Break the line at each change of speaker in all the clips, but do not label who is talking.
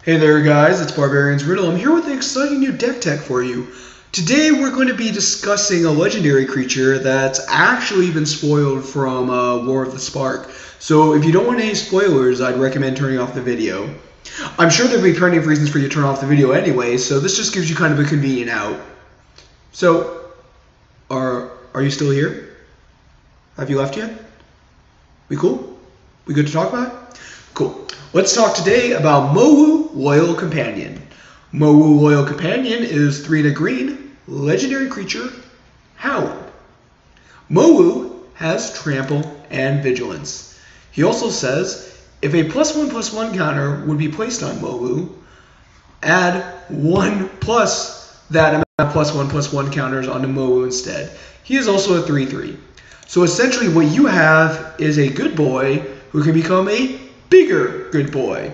Hey there guys, it's Barbarian's Riddle. I'm here with an exciting new deck tech for you. Today we're going to be discussing a legendary creature that's actually been spoiled from War of the Spark. So if you don't want any spoilers, I'd recommend turning off the video. I'm sure there'll be plenty of reasons for you to turn off the video anyway, so this just gives you kind of a convenient out. So, are you still here? Have you left yet? We cool? We good to talk about it? Cool. Let's talk today about Mowu Loyal Companion. Mowu Loyal Companion is 3 and a green, legendary creature, Hound. Mowu has Trample and Vigilance. He also says, if a +1/+1 counter would be placed on Mowu, add 1 plus that amount of +1/+1 counters onto Mowu instead. He is also a 3/3. So essentially what you have is a good boy who can become a bigger good boy.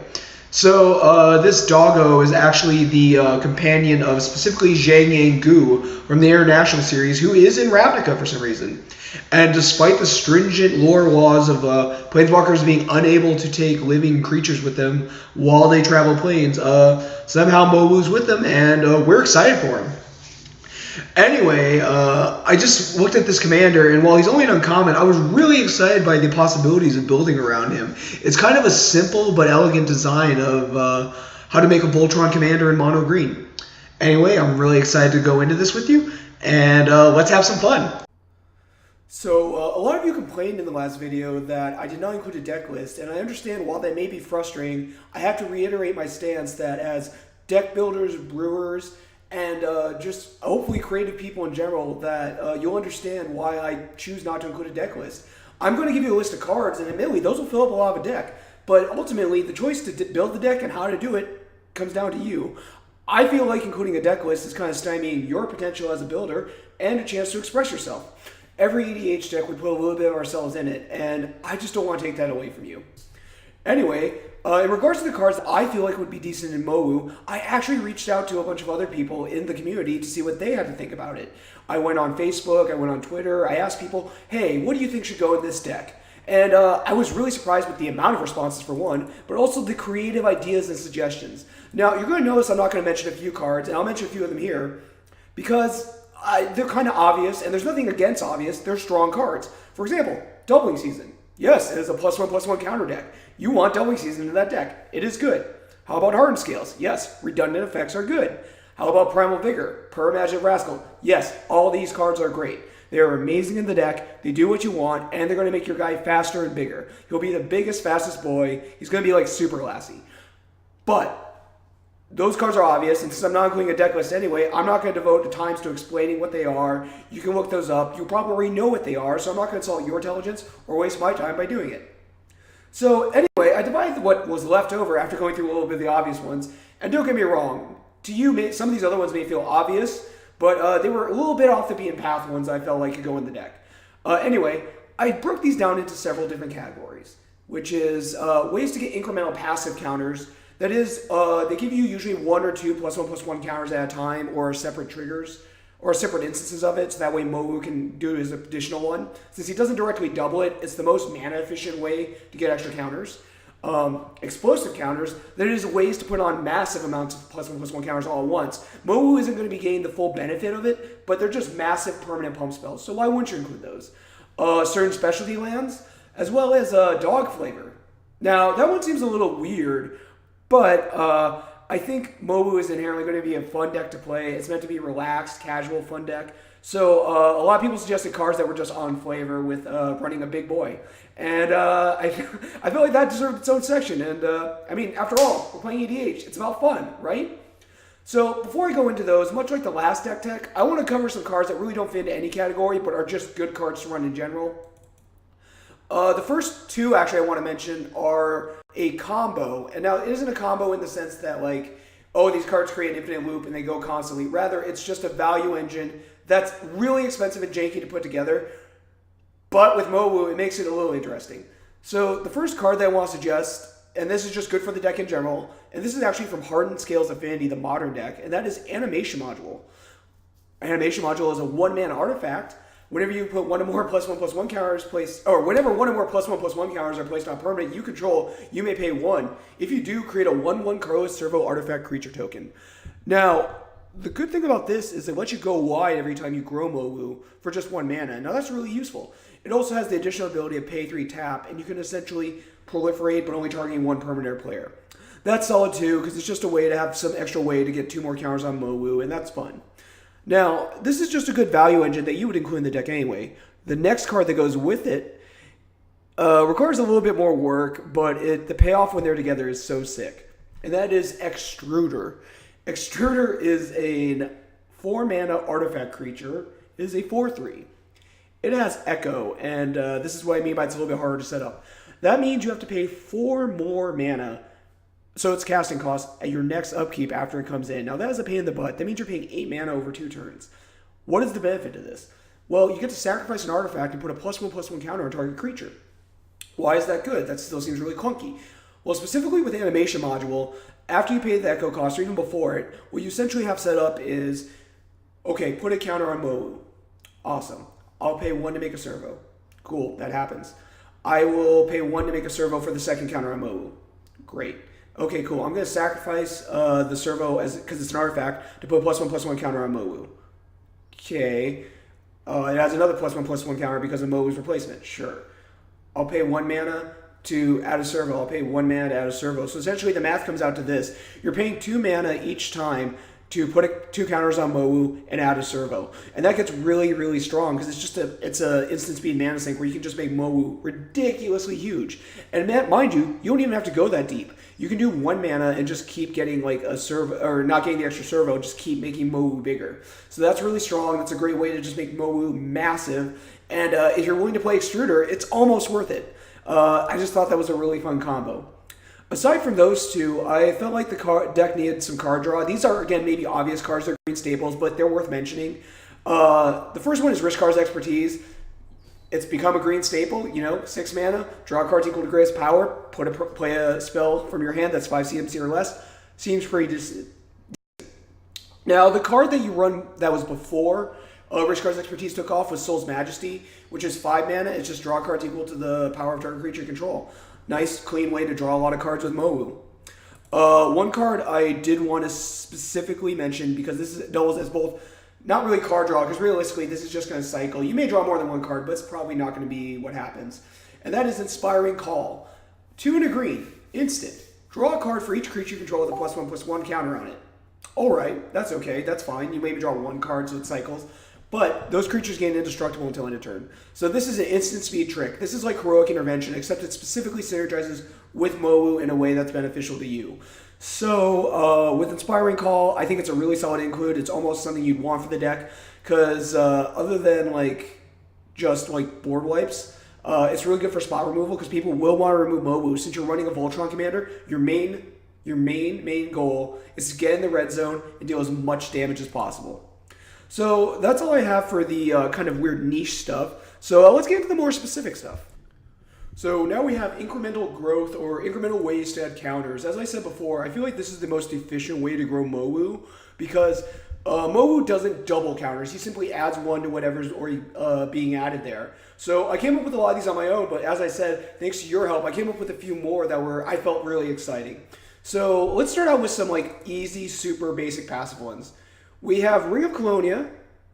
So this doggo is actually the companion of specifically Zhang Yang Gu from the International Series, who is in Ravnica for some reason. And despite the stringent lore laws of planeswalkers being unable to take living creatures with them while they travel planes, somehow Mowu's with them, and we're excited for him. Anyway, I just looked at this commander, and while he's only an uncommon, I was really excited by the possibilities of building around him. It's kind of a simple but elegant design of how to make a Voltron commander in mono green. Anyway, I'm really excited to go into this with you, and let's have some fun. So, a lot of you complained in the last video that I did not include a deck list, and I understand while that may be frustrating, I have to reiterate my stance that as deck builders, brewers, and just hopefully creative people in general, that you'll understand why I choose not to include a deck list. I'm going to give you a list of cards, and admittedly, those will fill up a lot of a deck. But ultimately, the choice to build the deck and how to do it comes down to you. I feel like including a deck list is kind of stymieing your potential as a builder and a chance to express yourself. Every EDH deck, we put a little bit of ourselves in it, and I just don't want to take that away from you. Anyway, in regards to the cards that I feel like would be decent in Mowu, I actually reached out to a bunch of other people in the community to see what they had to think about it. I went on Facebook, I went on Twitter, I asked people, hey, what do you think should go in this deck? And I was really surprised with the amount of responses for one, but also the creative ideas and suggestions. Now, you're going to notice I'm not going to mention a few cards, and I'll mention a few of them here, because they're kind of obvious, and there's nothing against obvious, they're strong cards. For example, Doubling Season. Yes, it is a +1/+1 counter deck. You want Doubling Season in that deck. It is good. How about Hardened Scales? Yes, redundant effects are good. How about Primal Vigor? Purr-Magic Rascal? Yes, all these cards are great. They are amazing in the deck, they do what you want, and they're going to make your guy faster and bigger. He'll be the biggest, fastest boy. He's going to be like super glassy. But those cards are obvious, and since I'm not including a deck list anyway, I'm not going to devote the times to explaining what they are. You can look those up. You probably already know what they are, so I'm not going to insult your intelligence or waste my time by doing it. So anyway, I divided what was left over after going through a little bit of the obvious ones. And don't get me wrong, to you, some of these other ones may feel obvious, but they were a little bit off the beaten path ones I felt like could go in the deck. Anyway, I broke these down into several different categories, which is ways to get incremental passive counters. That is, they give you usually 1 or 2 +1/+1 counters at a time, or separate triggers, or separate instances of it, so that way Mowu can do his additional one. Since he doesn't directly double it, it's the most mana efficient way to get extra counters. Explosive counters, that is ways to put on massive amounts of +1/+1 counters all at once. Mowu isn't going to be getting the full benefit of it, but they're just massive permanent pump spells, so why wouldn't you include those? Certain specialty lands, as well as dog flavor. Now, that one seems a little weird, but I think Mowu is inherently going to be a fun deck to play. It's meant to be relaxed, casual, fun deck. So a lot of people suggested cards that were just on flavor with running a big boy. And I feel like that deserved its own section. And I mean, after all, we're playing EDH. It's about fun, right? So before I go into those, much like the last deck tech, I want to cover some cards that really don't fit into any category, but are just good cards to run in general. The first two, actually, I want to mention are a combo. And now, it isn't a combo in the sense that, like, oh, these cards create an infinite loop and they go constantly. Rather, it's just a value engine that's really expensive and janky to put together. But with Mowu, it makes it a little interesting. So the first card that I want to suggest, and this is just good for the deck in general, and this is actually from Hardened Scales Affinity, the modern deck, and that is Animation Module. Animation Module is a 1-mana artifact Whenever you put one or more +1/+1 counters placed, or whenever one or more +1/+1 counters are placed on permanent you control, you may pay 1. If you do, create a 1/1 colorless servo artifact creature token. Now, the good thing about this is it lets you go wide every time you grow Mowu for just 1 mana. Now that's really useful. It also has the additional ability of pay 3 tap, and you can essentially proliferate but only targeting 1 permanent player. That's solid too, because it's just a way to have some extra way to get 2 more counters on Mowu, and that's fun. Now, this is just a good value engine that you would include in the deck anyway. The next card that goes with it requires a little bit more work, but the payoff when they're together is so sick. And that is Extruder. Extruder is a 4-mana artifact creature. It is a 4/3. It has Echo, and this is what I mean by it's a little bit harder to set up. That means you have to pay 4 more mana, so it's casting cost, at your next upkeep after it comes in. Now that is a pain in the butt. That means you're paying 8 mana over 2 turns. What is the benefit of this? Well, you get to sacrifice an artifact and put a +1/+1 counter on target creature. Why is that good? That still seems really clunky. Well, specifically with the animation module, after you pay the Echo cost, or even before it, what you essentially have set up is, okay, put a counter on Mowu. Awesome. I'll pay 1 to make a servo. Cool, that happens. I will pay 1 to make a servo for the second counter on Mowu. Great. Okay, cool. I'm going to sacrifice the servo because it's an artifact to put a +1/+1 counter on Mowu. Okay. It has another +1/+1 counter because of Mowu's replacement. Sure. I'll pay 1 mana to add a servo. I'll pay 1 mana to add a servo. So essentially the math comes out to this. You're paying 2 mana each time to put 2 counters on Mowu and add a servo. And that gets really, really strong because it's a instant speed mana sink where you can just make Mowu ridiculously huge. And mind you don't even have to go that deep. You can do 1 mana and just keep getting like a servo, or not getting the extra servo, just keep making Mowu bigger. So that's really strong. That's a great way to just make Mowu massive. And if you're willing to play Extruder, it's almost worth it. I just thought that was a really fun combo. Aside from those two, I felt like the deck needed some card draw. These are, again, maybe obvious cards. They're green staples, but they're worth mentioning. The first one is Rishkar's Expertise. It's become a green staple, 6 mana, draw cards equal to greatest power, play a spell from your hand that's 5 CMC or less. Seems pretty decent. Now, the card that you run that was before Rishkar's Expertise took off was Soul's Majesty, which is 5 mana. It's just draw cards equal to the power of target creature you control. Nice, clean way to draw a lot of cards with Mowu. One card I did want to specifically mention, because this doubles as both, not really card draw, because realistically this is just going to cycle. You may draw more than one card, but it's probably not going to be what happens. And that is Inspiring Call. 2 and a green, instant. Draw a card for each creature you control with a +1/+1 counter on it. Alright, that's okay, that's fine. You maybe draw 1 card so it cycles. But those creatures gain indestructible until end of turn. So this is an instant speed trick. This is like Heroic Intervention, except it specifically synergizes with Mowu in a way that's beneficial to you. So with Inspiring Call, I think it's a really solid include. It's almost something you'd want for the deck, because other than just board wipes, it's really good for spot removal, because people will want to remove Mowu. Since you're running a Voltron commander, your main goal is to get in the red zone and deal as much damage as possible. So that's all I have for the kind of weird niche stuff. So let's get into the more specific stuff. So now we have incremental growth, or incremental ways to add counters. As I said before, I feel like this is the most efficient way to grow Mowu, because Mowu doesn't double counters. He simply adds 1 to whatever's already being added there. So I came up with a lot of these on my own, but as I said, thanks to your help, I came up with a few more that I felt really exciting. So let's start out with some easy, super basic passive ones. We have Ring of Colonia,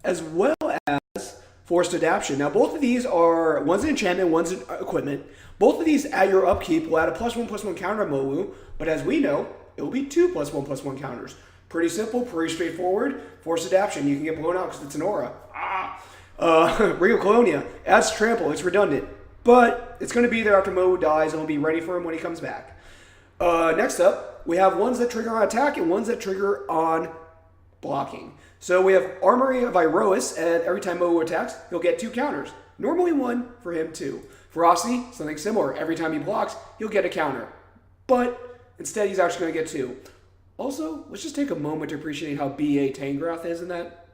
as well as Forced Adaptation. Now, both of these are, one's an enchantment, one's an equipment. Both of these, at your upkeep, will add a +1/+1 counter on Mowu, but as we know, it will be 2 +1/+1 counters. Pretty simple, pretty straightforward. Forced Adaptation, you can get blown out because it's an aura. Ring of Colonia adds Trample, it's redundant, but it's going to be there after Mowu dies, and will be ready for him when he comes back. Next up, we have ones that trigger on attack and ones that trigger on blocking. So we have Armory of Iroas, and every time Mowu attacks, he'll get 2 counters. Normally 1, for him 2. Ferocity, something similar. Every time he blocks, he'll get a counter. But instead, he's actually going to get 2. Also, let's just take a moment to appreciate how BA Tangrath is in that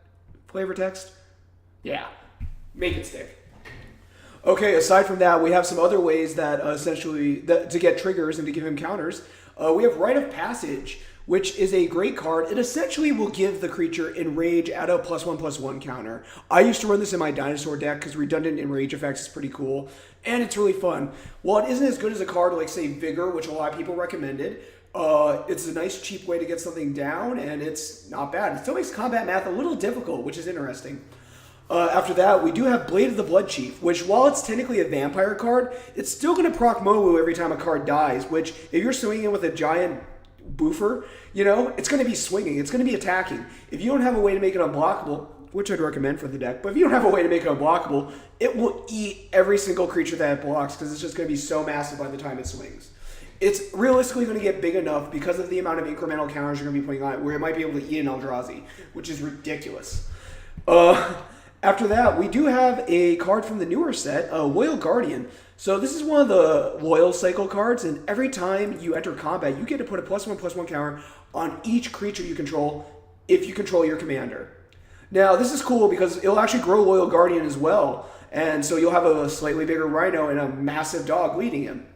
flavor text. Yeah, make it stick. Okay, aside from that, we have some other ways that to get triggers and to give him counters. We have Rite of Passage, which is a great card. It essentially will give the creature Enrage at a +1/+1 counter. I used to run this in my dinosaur deck because redundant Enrage effects is pretty cool, and it's really fun. While it isn't as good as a card like, say, Vigor, which a lot of people recommended, it's a nice, cheap way to get something down, and it's not bad. It still makes combat math a little difficult, which is interesting. After that, we do have Blade of the Blood Chief, which, while it's technically a vampire card, it's still going to proc Mowu every time a card dies, which, if you're swinging with a giant boofer, it's going to be swinging. It's going to be attacking. If you don't have a way to make it unblockable, which I'd recommend for the deck, but if you don't have a way to make it unblockable, it will eat every single creature that it blocks because it's just going to be so massive by the time it swings. It's realistically going to get big enough because of the amount of incremental counters you're going to be putting on it, where it might be able to eat an Eldrazi, which is ridiculous. After that, we do have a card from the newer set, Loyal Guardian. So this is one of the Loyal Cycle cards, and every time you enter combat, you get to put a +1/+1 counter on each creature you control if you control your commander. Now, this is cool because it'll actually grow Loyal Guardian as well, and so you'll have a slightly bigger Rhino and a massive dog leading him.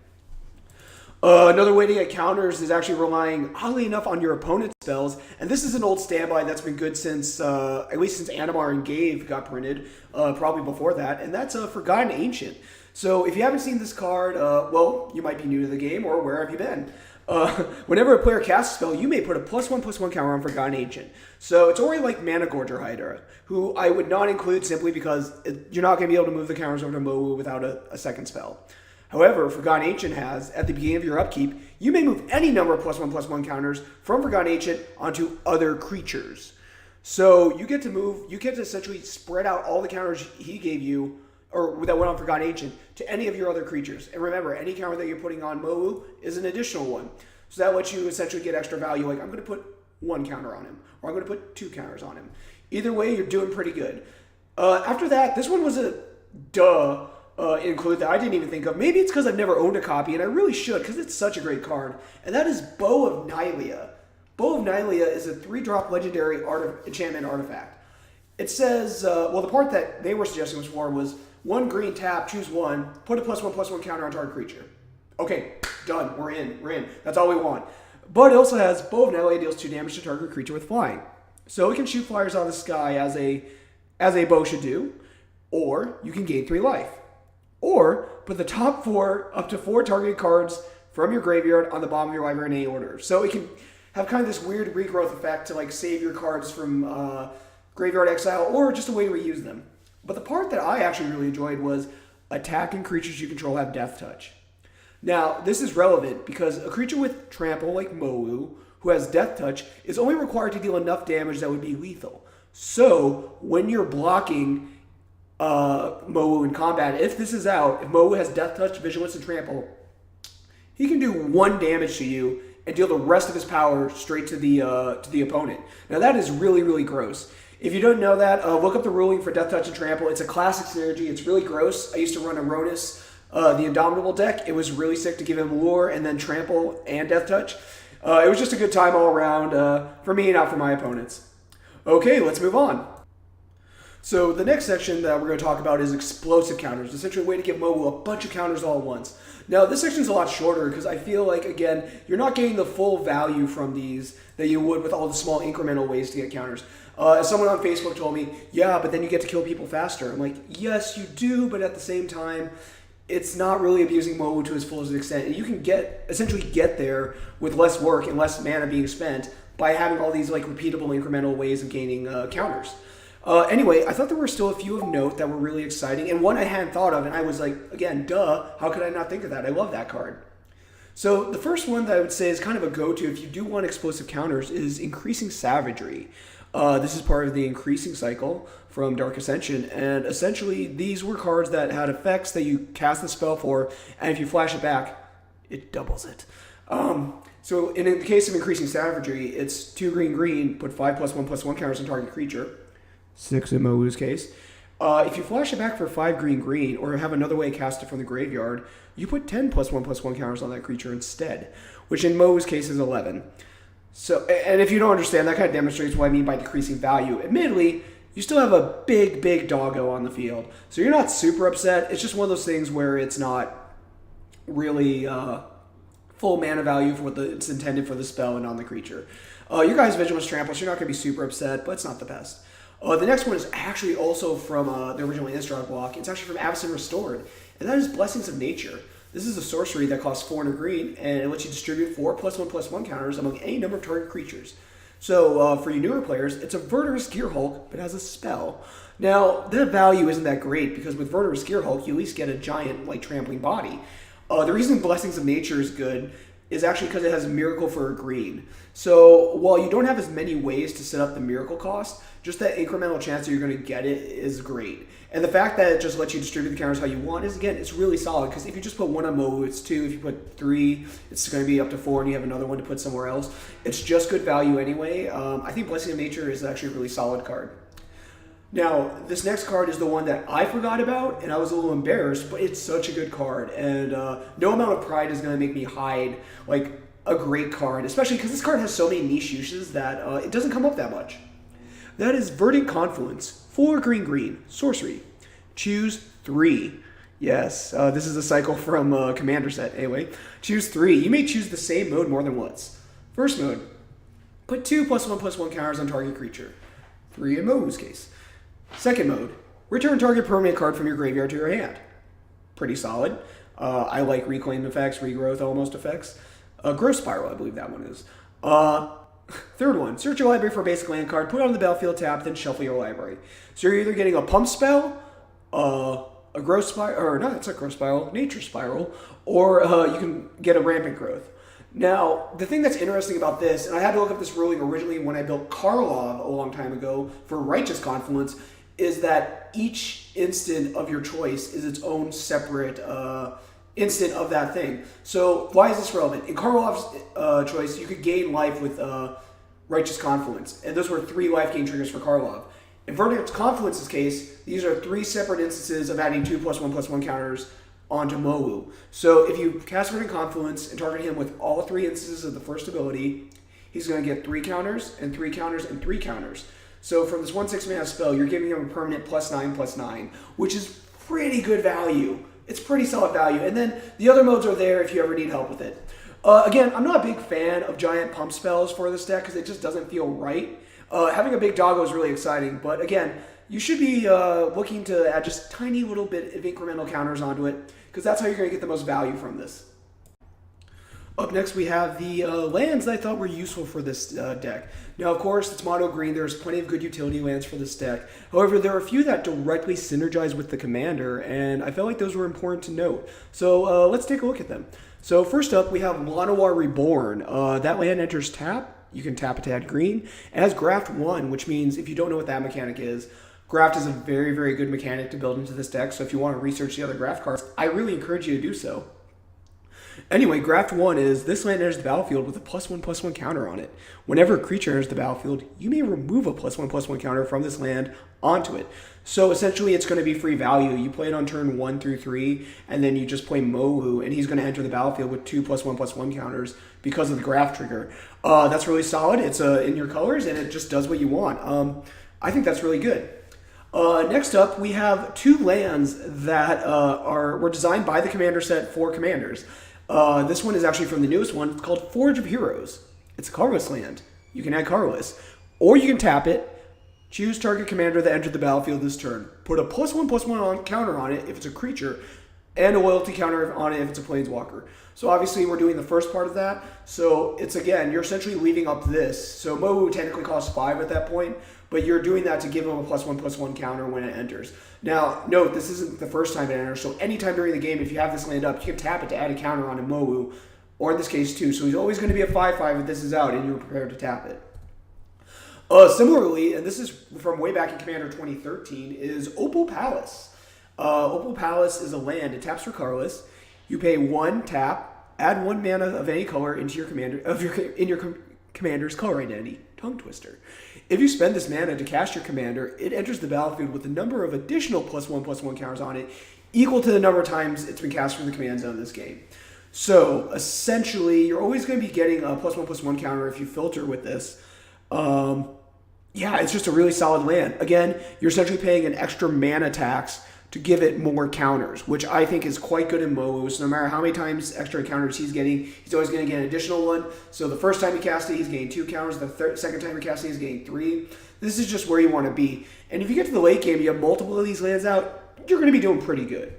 Another way to get counters is actually relying, oddly enough, on your opponent's spells. And this is an old standby that's been good since, at least since Animar and Gave got printed, probably before that. And that's Forgotten Ancient. So if you haven't seen this card, well, you might be new to the game, or where have you been? Whenever a player casts a spell, you may put a +1/+1 counter on Forgotten Ancient. So it's already like Mana Gorger Hydra, who I would not include simply because you're not going to be able to move the counters over to Mowu without a second spell. However, Forgotten Ancient has, at the beginning of your upkeep, you may move any number of +1/+1 counters from Forgotten Ancient onto other creatures. So you get to essentially spread out all the counters he gave you, or that went on Forgotten Ancient, to any of your other creatures. And remember, any counter that you're putting on Mowu is an additional one. So that lets you essentially get extra value, like I'm going to put one counter on him, or I'm going to put two counters on him. Either way, you're doing pretty good. After that, this one was a include that I didn't even think of. Maybe it's because I've never owned a copy, and I really should because it's such a great card. And that is Bow of Nylea. Bow of Nylea is a 3-drop legendary enchantment artifact. It says, well, the part that they were suggesting was 1 green tap, choose 1, put a +1/+1 counter on target creature. Okay, done. We're in. That's all we want. But it also has Bow of Nylea deals 2 damage to target creature with flying. So it can shoot flyers out of the sky as a bow should do, or you can gain 3 life. Or put the top 4 up to 4 targeted cards from your graveyard on the bottom of your library in any order. So it can have kind of this weird regrowth effect to like save your cards from graveyard exile, or just a way to reuse them. But the part that I actually really enjoyed was attacking creatures you control have Death Touch. Now, this is relevant because a creature with Trample like Mowu, who has Death Touch, is only required to deal enough damage that would be lethal. So when you're blocking Mowu in combat, if this is out, if Mowu has Death Touch, Vigilance, and Trample, he can do 1 damage to you and deal the rest of his power straight to the opponent. Now that is really, really gross. If you don't know that, look up the ruling for Death Touch and Trample. It's a classic synergy. It's really gross. I used to run a Ronus, the Indomitable deck. It was really sick to give him Lure and then Trample and Death Touch. It was just a good time all around for me and not for my opponents. Okay, let's move on. So the next section that we're going to talk about is explosive counters, essentially a way to give Mowu a bunch of counters all at once. Now this section is a lot shorter because I feel like, again, you're not getting the full value from these that you would with all the small incremental ways to get counters. As someone on Facebook told me, yeah, but then you get to kill people faster. I'm like, yes, you do, but at the same time, it's not really abusing Mowu to its fullest extent. And you can essentially get there with less work and less mana being spent by having all these like repeatable incremental ways of gaining counters. Anyway, I thought there were still a few of note that were really exciting, and one I hadn't thought of, and I was like, again, duh, how could I not think of that? I love that card. So the first one that I would say is kind of a go-to if you do want explosive counters is Increasing Savagery. This is part of the Increasing cycle from Dark Ascension, and essentially these were cards that had effects that you cast the spell for, and if you flash it back, it doubles it. So in the case of Increasing Savagery, it's 2 green, put 5 +1/+1 counters on target creature. 6 in Mowu's case. If you flash it back for 5 green, or have another way to cast it from the graveyard, you put 10 +1/+1 counters on that creature instead, which in Mowu's case is 11. So, and if you don't understand, that kind of demonstrates what I mean by decreasing value. Admittedly, you still have a big doggo on the field, so you're not super upset. It's just one of those things where it's not really full mana value for what it's intended for the spell and on the creature. Your guy's Vigilance Trample, so you're not going to be super upset, but it's not the best. The next one is actually also from the original Innistrad block. It's actually from Avacyn Restored, and that is Blessings of Nature. This is a sorcery that costs 400 green, and it lets you distribute 4+1/+1 counters among any number of target creatures. So for you newer players, it's a Verdurous Gearhulk, but has a spell. Now, that value isn't that great, because with Verdurous Gearhulk, you at least get a giant, like, trampling body. The reason Blessings of Nature is good is actually because it has Miracle for a green. So while you don't have as many ways to set up the Miracle cost, just that incremental chance that you're going to get it is great. And the fact that it just lets you distribute the counters how you want is, again, it's really solid. Because if you just put 1 on Mowu, it's 2. If you put 3, it's going to be up to 4, and you have another one to put somewhere else. It's just good value anyway. I think Blessing of Nature is actually a really solid card. Now, this next card is the one that I forgot about, and I was a little embarrassed, but it's such a good card. And no amount of pride is going to make me hide, like, a great card, especially because this card has so many niche uses that it doesn't come up that much. That is Verdant Confluence, 4 green, sorcery. Choose 3. Yes, this is a cycle from Commander set. Anyway, choose 3. You may choose the same mode more than once. First mode, put 2+1/+1 counters on target creature. 3 in Mowu's case. Second mode, return target permanent card from your graveyard to your hand. Pretty solid. I like Reclaim effects, Regrowth almost effects. Growth Spiral, I believe that one is. Third one, search your library for a basic land card, put it on the battlefield tab, then shuffle your library. So you're either getting a Pump Spell, a Growth Spiral, or not, it's a Growth Spiral, Nature Spiral, or you can get a Rampant Growth. Now, the thing that's interesting about this, and I had to look up this ruling originally when I built Karlov a long time ago for Righteous Confluence, is that each instant of your choice is its own separate instant of that thing. So why is this relevant? In Karlov's choice, you could gain life with Righteous Confluence, and those were 3 life gain triggers for Karlov. In Verdant Confluence's case, these are 3 separate instances of adding 2+1/+1 counters onto Mowu. So if you cast Verdant Confluence and target him with all 3 instances of the first ability, he's going to get 3 counters, and 3 counters, and 3 counters. So from this 1/6 mana spell, you're giving him a permanent +9/+9, which is pretty good value. It's pretty solid value. And then the other modes are there if you ever need help with it. Again, I'm not a big fan of giant pump spells for this deck because it just doesn't feel right. Having a big doggo is really exciting, but again, you should be looking to add just tiny little bit of incremental counters onto it because that's how you're going to get the most value from this. Up next, we have the lands that I thought were useful for this deck. Now, of course, it's mono green. There's plenty of good utility lands for this deck. However, there are a few that directly synergize with the commander, and I felt like those were important to note. So let's take a look at them. So first up, we have Llanowar Reborn. That land enters tap. You can tap it to add green. It has Graft 1, which means if you don't know what that mechanic is, Graft is a very, very good mechanic to build into this deck. So if you want to research the other Graft cards, I really encourage you to do so. Anyway, Graft 1 is this land enters the battlefield with a +1/+1 counter on it. Whenever a creature enters the battlefield, you may remove a +1/+1 counter from this land onto it. So essentially, it's going to be free value. You play it on turn 1 through 3, and then you just play Mowu, and he's going to enter the battlefield with 2 +1/+1 counters because of the Graft trigger. That's really solid. It's in your colors, and it just does what you want. I think that's really good. Next up, we have 2 lands that were designed by the commander set for commanders. This one is actually from the newest one. It's called Forge of Heroes. It's a colorless land. You can add colorless. Or you can tap it, choose target commander that entered the battlefield this turn. Put a +1/+1 counter on it if it's a creature, and a loyalty counter on it if it's a planeswalker. So obviously we're doing the first part of that. So it's, again, you're essentially leaving up this. So Mowu technically costs 5 at that point, but you're doing that to give him a +1/+1 counter when it enters. Now, note, this isn't the first time it enters, so anytime during the game, if you have this land up, you can tap it to add a counter on a Mowu, or in this case 2. So he's always going to be a 5/5 if this is out and you're prepared to tap it. Similarly, and this is from way back in Commander 2013, is Opal Palace. Opal Palace is a land. It taps for colorless. You pay 1 tap, add 1 mana of any color into your commander's color identity. Tongue twister. If you spend this mana to cast your commander, it enters the battlefield with a number of additional +1/+1 counters on it, equal to the number of times it's been cast from the command zone in this game. So essentially, you're always going to be getting a +1/+1 counter if you filter with this. Yeah, it's just a really solid land. Again, you're essentially paying an extra mana tax to give it more counters, which I think is quite good in Mowu. So no matter how many times extra counters he's getting, he's always going to get an additional one. So the first time you cast it, he's getting 2 counters. The second time you cast it, he's getting 3. This is just where you want to be. And if you get to the late game, you have multiple of these lands out, you're going to be doing pretty good.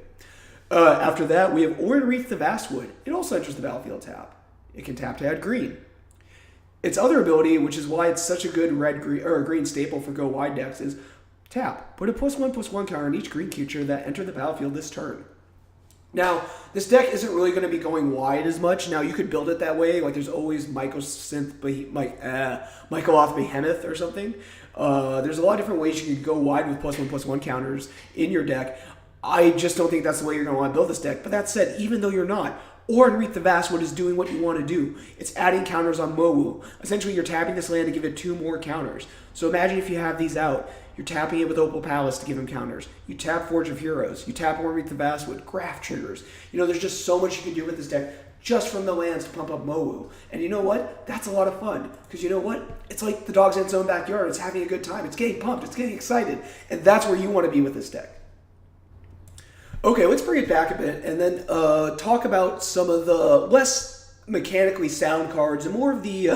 After that, we have Orin the Vastwood. It also enters the battlefield tap. It can tap to add green. Its other ability, which is why it's such a good green staple for go wide decks, is tap. Put a +1/+1 counter on each green creature that entered the battlefield this turn. Now, this deck isn't really going to be going wide as much. Now, you could build it that way. Like, there's always Mycoloth Behemoth or something. There's a lot of different ways you can go wide with +1/+1 counters in your deck. I just don't think that's the way you're going to want to build this deck. But that said, even though you're not, Orin the Vastwood is doing what you want to do. It's adding counters on Mowu. Essentially, you're tapping this land to give it 2 more counters. So imagine if you have these out. You're tapping it with Opal Palace to give him counters. You tap Forge of Heroes. You tap Orin the Vastwood. Graph triggers. You know, there's just so much you can do with this deck just from the lands to pump up Mowu. And you know what? That's a lot of fun. Because you know what? It's like the dog's in its own backyard. It's having a good time. It's getting pumped. It's getting excited. And that's where you want to be with this deck. Okay, let's bring it back a bit and then talk about some of the less mechanically sound cards and more of the,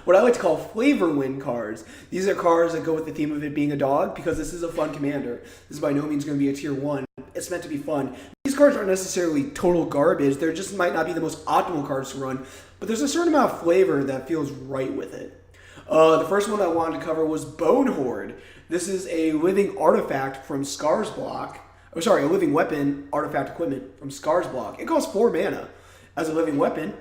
what I like to call flavor win cards. These are cards that go with the theme of it being a dog because this is a fun commander. This is by no means going to be a tier 1. It's meant to be fun. These cards aren't necessarily total garbage. They just might not be the most optimal cards to run, but there's a certain amount of flavor that feels right with it. The first one I wanted to cover was Bone Horde. This is a living artifact from Scar's block. A living weapon artifact equipment from Scar's block. It costs 4 mana. As a living weapon,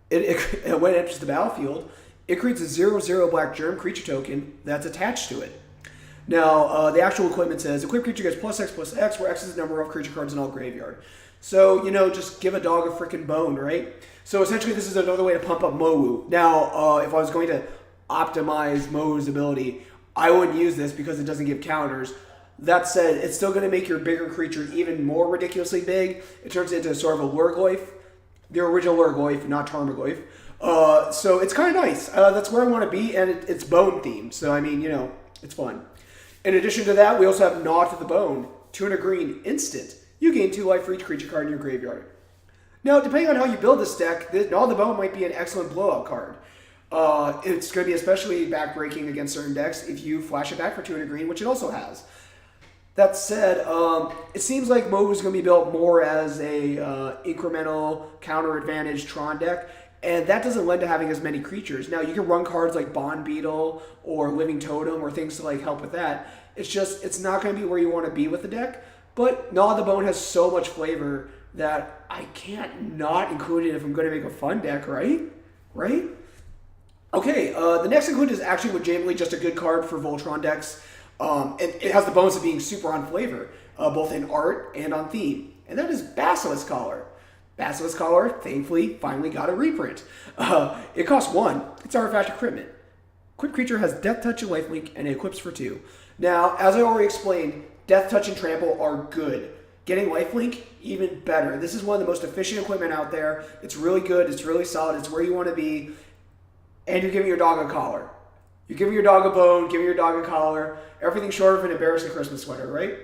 when it enters the battlefield, it creates a 0/0 black germ creature token that's attached to it. Now, the actual equipment says, equipped creature gets +X, where X is the number of creature cards in all graveyard. So, you know, just give a dog a freaking bone, right? So essentially, this is another way to pump up Mowu. Now, if I was going to optimize Mowu's ability, I wouldn't use this because it doesn't give counters. That said, it's still going to make your bigger creature even more ridiculously big. It turns into sort of a Lurgoyf. The original Lurgoyf, not Tarmogoyf. So it's kind of nice. That's where I want to be, and it's bone themed. So, I mean, you know, it's fun. In addition to that, we also have Gnaw to the Bone. 2 and a green, instant. You gain 2 life for each creature card in your graveyard. Now, depending on how you build this deck, Gnaw to the Bone might be an excellent blowout card. It's going to be especially backbreaking against certain decks if you flash it back for 2 and a green, which it also has. That said, it seems like Mowu is going to be built more as a incremental counter advantage Tron deck, and that doesn't lend to having as many creatures. Now, you can run cards like Bond Beetle or Living Totem or things to like help with that. It's just, it's not going to be where you want to be with the deck, but Gnaw the Bone has so much flavor that I can't not include it if I'm going to make a fun deck, right? Right? Okay, the next include is actually legitimately just a good card for Voltron decks. And it has the bonus of being super on flavor, both in art and on theme. And that is Basilisk Collar. Basilisk Collar, thankfully, finally got a reprint. It costs 1. It's artifact equipment. Equipped creature has Death Touch and Lifelink, and it equips for 2. Now, as I already explained, Death Touch and Trample are good. Getting Lifelink, even better. This is one of the most efficient equipment out there. It's really good. It's really solid. It's where you want to be. And you're giving your dog a collar. You're giving your dog a bone, giving your dog a collar, everything short of an embarrassing Christmas sweater, right?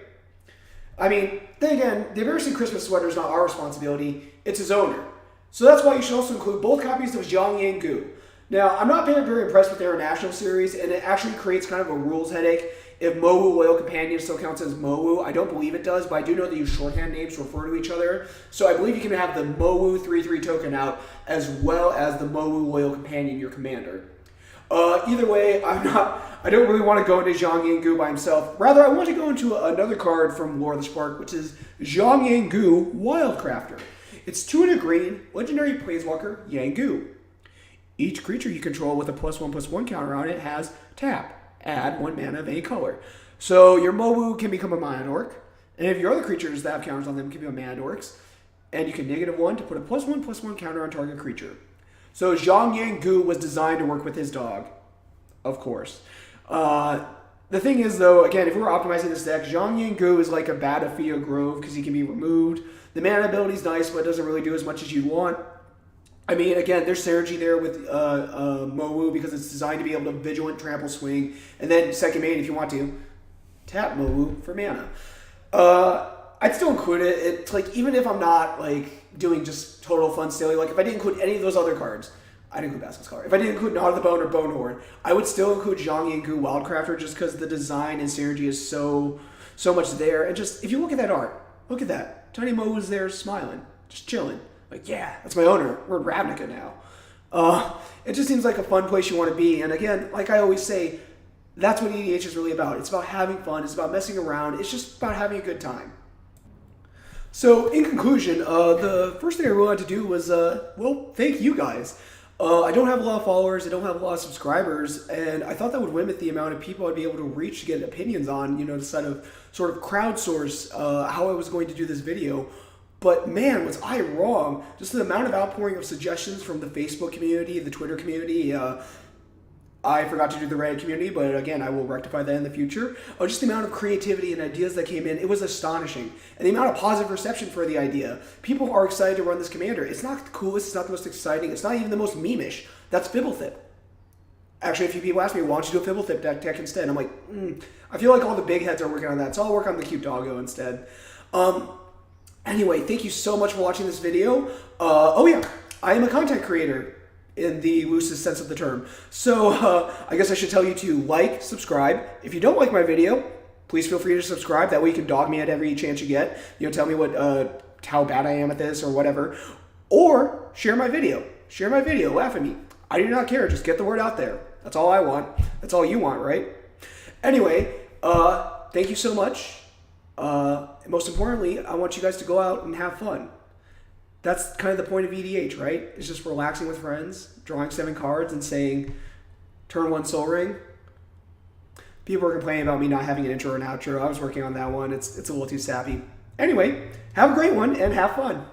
I mean, then again, the embarrassing Christmas sweater is not our responsibility, it's his owner. So that's why you should also include both copies of Zhang Yang Gu. Now, I'm not very impressed with their international series, and it actually creates kind of a rules headache if Mowu Loyal Companion still counts as Mowu. I don't believe it does, but I do know they use shorthand names to refer to each other. So I believe you can have the Mowu 3/3 token out as well as the Mowu Loyal Companion, your commander. Either way, I don't really want to go into Zhang Yang Gu by himself. Rather, I want to go into another card from Lore of the Spark, which is Zhang Yang Gu Wildcrafter. It's 2 and a green, legendary planeswalker Yang Gu. Each creature you control with a +1/+1 counter on it has tap. Add 1 mana of any color. So your Mowu can become a Mana Dork, and if your other creatures that have counters on them can be Mana Dorks, and you can -1 to put a +1/+1 counter on target creature. So Zhang Yang Gu was designed to work with his dog, of course. The thing is, though, again, if we were optimizing this deck, Zhang Yang Gu is like a Batafia Grove because he can be removed. The mana ability is nice, but it doesn't really do as much as you want. I mean, again, there's synergy there with Mowu because it's designed to be able to Vigilant, Trample, Swing, and then second main, if you want to, tap Mowu for mana.
I'd still include it. It's like, even if I'm not like doing just total fun silly, like if I didn't include any of those other cards, I'd include Basilisk card. If I didn't include Nod of the Bone or Bonehorn, I would still include Zhang Yinggu Wildcrafter, just because the design and synergy is so much there. And just, if you look at that art, look at that. Tiny Mo is there smiling, just chilling. Like, yeah, that's my owner. We're in Ravnica now. It just seems like a fun place you want to be. And again, like I always say, that's what EDH is really about. It's about having fun. It's about messing around. It's just about having a good time. So, in conclusion, the first thing I really wanted to do was, well, thank you guys. I don't have a lot of followers. I don't have a lot of subscribers. And I thought that would limit the amount of people I'd be able to reach to get opinions on, to sort of crowdsource how I was going to do this video. But man, was I wrong. Just the amount of outpouring of suggestions from the Facebook community, the Twitter community. I forgot to do the Reddit community, but again, I will rectify that in the future. Just the amount of creativity and ideas that came in, it was astonishing. And the amount of positive reception for the idea. People are excited to run this commander. It's not the coolest, it's not the most exciting, it's not even the most meme-ish. That's Fibblethip. Actually, a few people asked me, why don't you do a Fibblethip deck instead? I'm like, I feel like all the big heads are working on that, so I'll work on the cute doggo instead. Anyway, thank you so much for watching this video. Oh yeah, I am a content creator in the loosest sense of the term. So I guess I should tell you to like, subscribe. If you don't like my video, please feel free to subscribe. That way you can dog me at every chance you get. Tell me how bad I am at this or whatever. Or share my video. Share my video. Laugh at me. I do not care. Just get the word out there. That's all I want. That's all you want, right? Anyway, thank you so much. Most importantly, I want you guys to go out and have fun. That's kind of the point of EDH, right? It's just relaxing with friends, drawing 7 cards and saying, turn 1 Soul Ring. People were complaining about me not having an intro and outro. I was working on that one. It's a little too sappy. Anyway, have a great one and have fun.